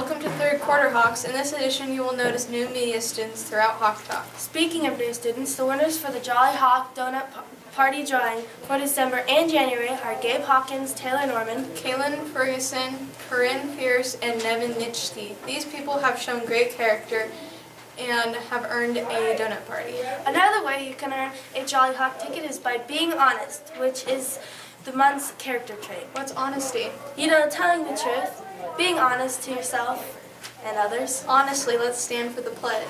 Welcome to Third Quarter Hawks. In this edition, you will notice new media students throughout Hawk Talk. Speaking of new students, the winners for the Jolly Hawk Donut Party drawing for December and January are Gabe Hawkins, Taylor Norman, Kaylin Ferguson, Corinne Pierce, and Nevin Nitschke. These people have shown great character and have earned a donut party. Another way you can earn a Jolly Hawk ticket is by being honest, which is the month's character trait. What's honesty? You know, telling the truth, being honest to yourself and others. Honestly, let's stand for the pledge.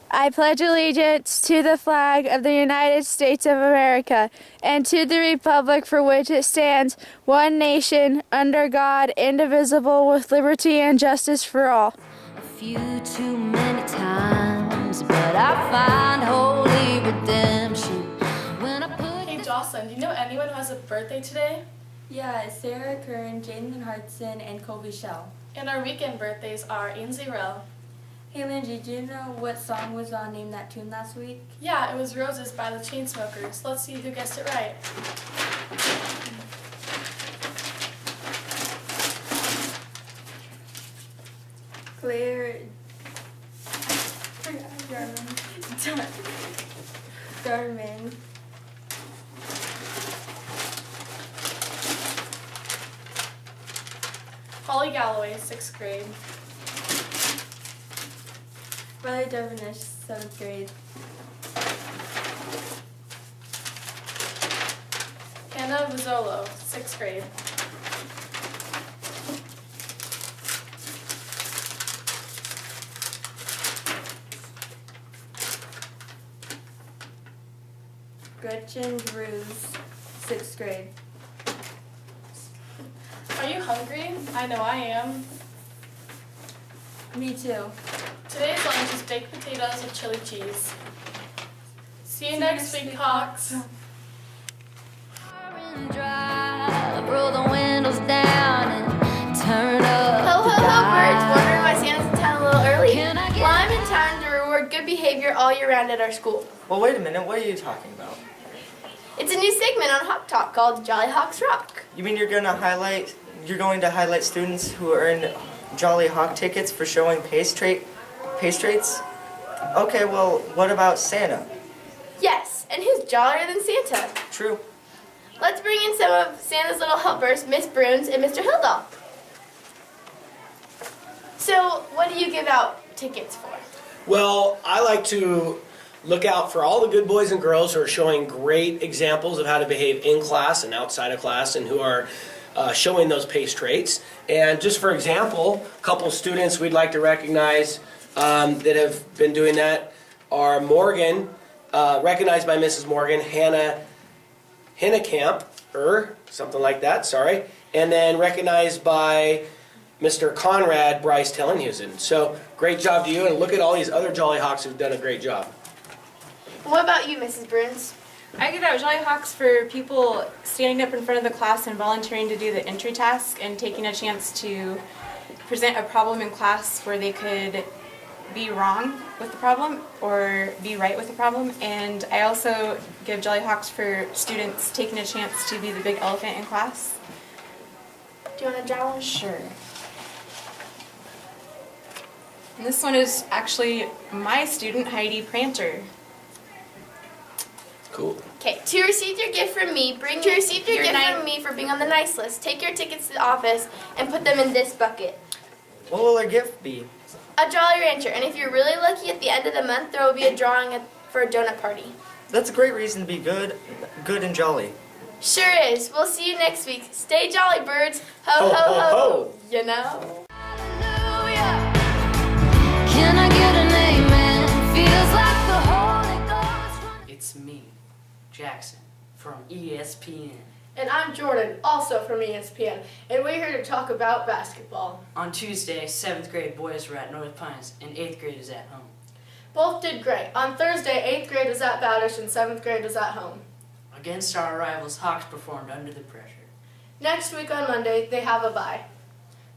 I pledge allegiance to the flag of the United States of America and to the republic for which it stands, one nation, under God, indivisible, with liberty and justice for all. A few too many times, but I find holy redemption when I put. Hey Jocelyn, do you know anyone who has a birthday today? Yeah, Sarah Kern, Jaden Hartson, and Colby Shell. And our weekend birthdays are Ainsley Rowe. Hey Lindsay, do you know what song was on Name That Tune last week? Yeah, it was Roses by the Chainsmokers. Let's see who guessed it right. Claire Darman. Holly Galloway, 6th grade. Riley Devonish, 7th grade. Hannah Vizzolo, 6th grade. Gretchen Bruce, 6th grade. Are you hungry? I know I am. Me too. Today's lunch is baked potatoes with chili cheese. See you next week, Hawks. Roll the windows down and turn up. Ho, ho, ho, birds. Wondering why Santa's in town a little early? Can I get Well, I'm in town to reward good behavior all year round at our school. Well, wait a minute. What are you talking about? It's a new segment on Hawk Talk called Jolly Hawks Rock. You mean you're going to highlight students who earn Jolly Hawk tickets for showing pace traits? Okay, well, what about Santa? Yes, and who's jollier than Santa? True. Let's bring in some of Santa's little helpers, Miss Bruns and Mr. Hildahl. So, what do you give out tickets for? Well, I like to look out for all the good boys and girls who are showing great examples of how to behave in class and outside of class and who are showing those pace traits. And just for example, a couple students we'd like to recognize that have been doing that are Morgan, recognized by Mrs. Morgan, Hannah Hinnekamp, something like that, sorry. And then recognized by Mr. Conrad Bryce Tellenhusen. So great job to you, and look at all these other Jolly Hawks who've done a great job. What about you, Mrs. Bruns? I give out Jolly Hawks for people standing up in front of the class and volunteering to do the entry task and taking a chance to present a problem in class where they could be wrong with the problem or be right with the problem. And I also give Jolly Hawks for students taking a chance to be the big elephant in class. Do you want to draw one? Sure. And this one is actually my student, Heidi Pranter. Cool. Okay, to receive your gift from me, bring your gift from me for being on the nice list. Take your tickets to the office and put them in this bucket. What will our gift be? A Jolly Rancher, and if you're really lucky at the end of the month, there will be a drawing for a donut party. That's a great reason to be good and jolly. Sure is. We'll see you next week. Stay jolly, birds. Ho, ho, ho, ho. You know? Hallelujah. Can I get an amen? Feels like the Holy Ghost. It's me, Jackson, from ESPN. And I'm Jordan, also from ESPN, and we're here to talk about basketball. On Tuesday, 7th grade boys were at North Pines, and 8th grade is at home. Both did great. On Thursday, 8th grade was at Bowdish and 7th grade was at home. Against our rivals, Hawks performed under the pressure. Next week on Monday, they have a bye.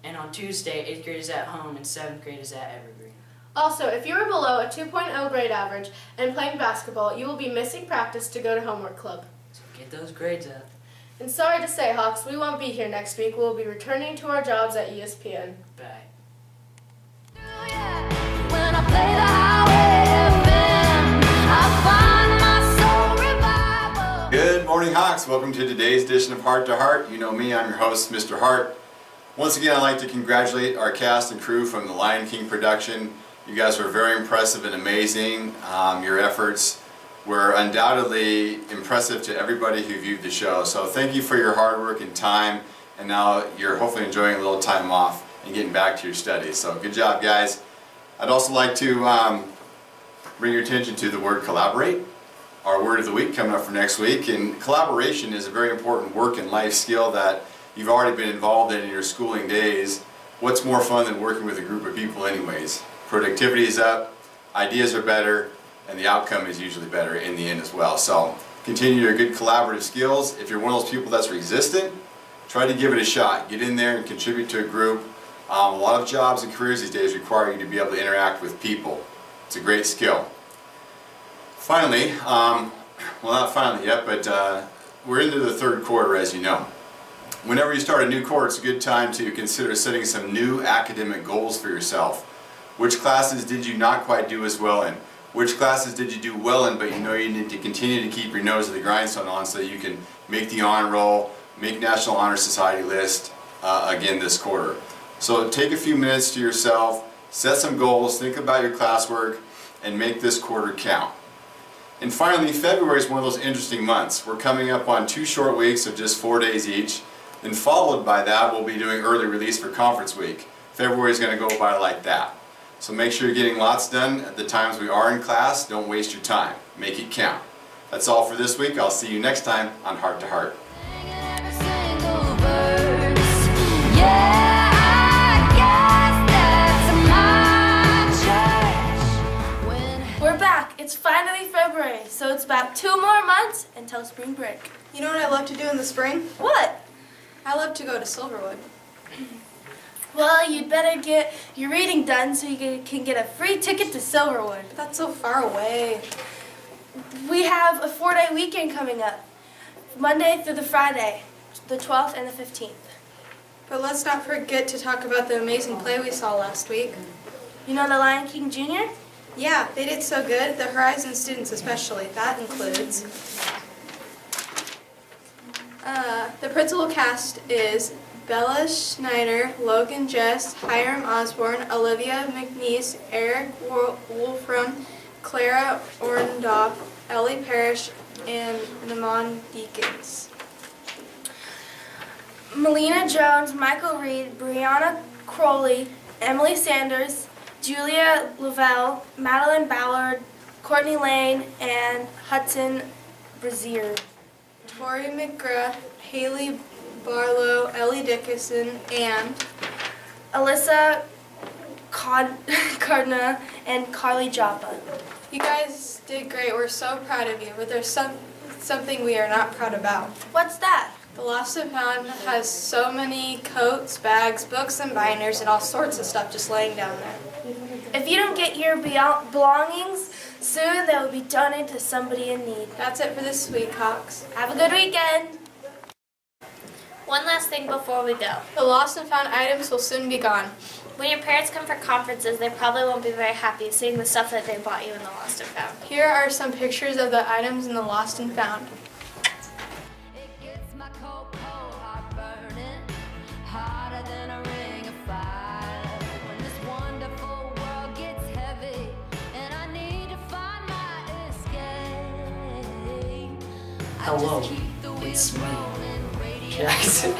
And on Tuesday, 8th grade is at home, and 7th grade is at Evergreen. Also, if you are below a 2.0 grade average and playing basketball, you will be missing practice to go to homework club. So get those grades up. And sorry to say, Hawks, we won't be here next week. We'll be returning to our jobs at ESPN. Bye. When I play the highway FM, I find my soul revival. Good morning, Hawks. Welcome to today's edition of Heart to Heart. You know me, I'm your host, Mr. Hart. Once again, I'd like to congratulate our cast and crew from the Lion King production. You guys were very impressive and amazing. Your efforts were undoubtedly impressive to everybody who viewed the show. So thank you for your hard work and time. And now you're hopefully enjoying a little time off and getting back to your studies. So good job, guys. I'd also like to bring your attention to the word collaborate, our word of the week coming up for next week. And collaboration is a very important work and life skill that you've already been involved in your schooling days. What's more fun than working with a group of people anyways? Productivity is up, ideas are better, and the outcome is usually better in the end as well. So continue your good collaborative skills. If you're one of those people that's resistant, try to give it a shot. Get in there and contribute to a group. A lot of jobs and careers these days require you to be able to interact with people. It's a great skill. Finally, well, not finally yet, but we're into the third quarter, as you know. Whenever you start a new quarter, it's a good time to consider setting some new academic goals for yourself. Which classes did you not quite do as well in? Which classes did you do well in, but you know you need to continue to keep your nose to the grindstone on so that you can make the honor roll, make National Honor Society list again this quarter. So take a few minutes to yourself, set some goals, think about your classwork, and make this quarter count. And finally, February is one of those interesting months. We're coming up on 2 short weeks of just 4 days each, and followed by that we'll be doing early release for conference week. February is going to go by like that. So make sure you're getting lots done at the times we are in class. Don't waste your time. Make it count. That's all for this week. I'll see you next time on Heart to Heart. We're back. It's finally February, so it's about 2 more months until spring break. You know what I love to do in the spring? What? I love to go to Silverwood. Well, you'd better get your reading done so you can get a free ticket to Silverwood. That's so far away. We have a 4-day weekend coming up, Monday through the Friday, the 12th and the 15th. But let's not forget to talk about the amazing play we saw last week. You know the Lion King Jr.? Yeah, they did so good. The Horizon students especially. That includes. The principal cast is Bella Schneider, Logan Jess, Hiram Osborne, Olivia McNeese, Eric Wolfram, Clara Orndorff, Ellie Parrish, and Namon Deakins. Melina Jones, Michael Reed, Brianna Crowley, Emily Sanders, Julia Lavelle, Madeline Ballard, Courtney Lane, and Hudson Brazier. Tori McGrath, Haley Barlow, Ellie Dickinson, and Alyssa Cardna and Carly Joppa. You guys did great. We're so proud of you, but there's something we are not proud about. What's that? The Lost and Found has so many coats, bags, books, and binders, and all sorts of stuff just laying down there. If you don't get your belongings soon, they will be donated to somebody in need. That's it for this week, Hawks. Have a good weekend. One last thing before we go. The Lost and Found items will soon be gone. When your parents come for conferences, they probably won't be very happy seeing the stuff that they bought you in the Lost and Found. Here are some pictures of the items in the Lost and Found. Hello, it's me, Jackson.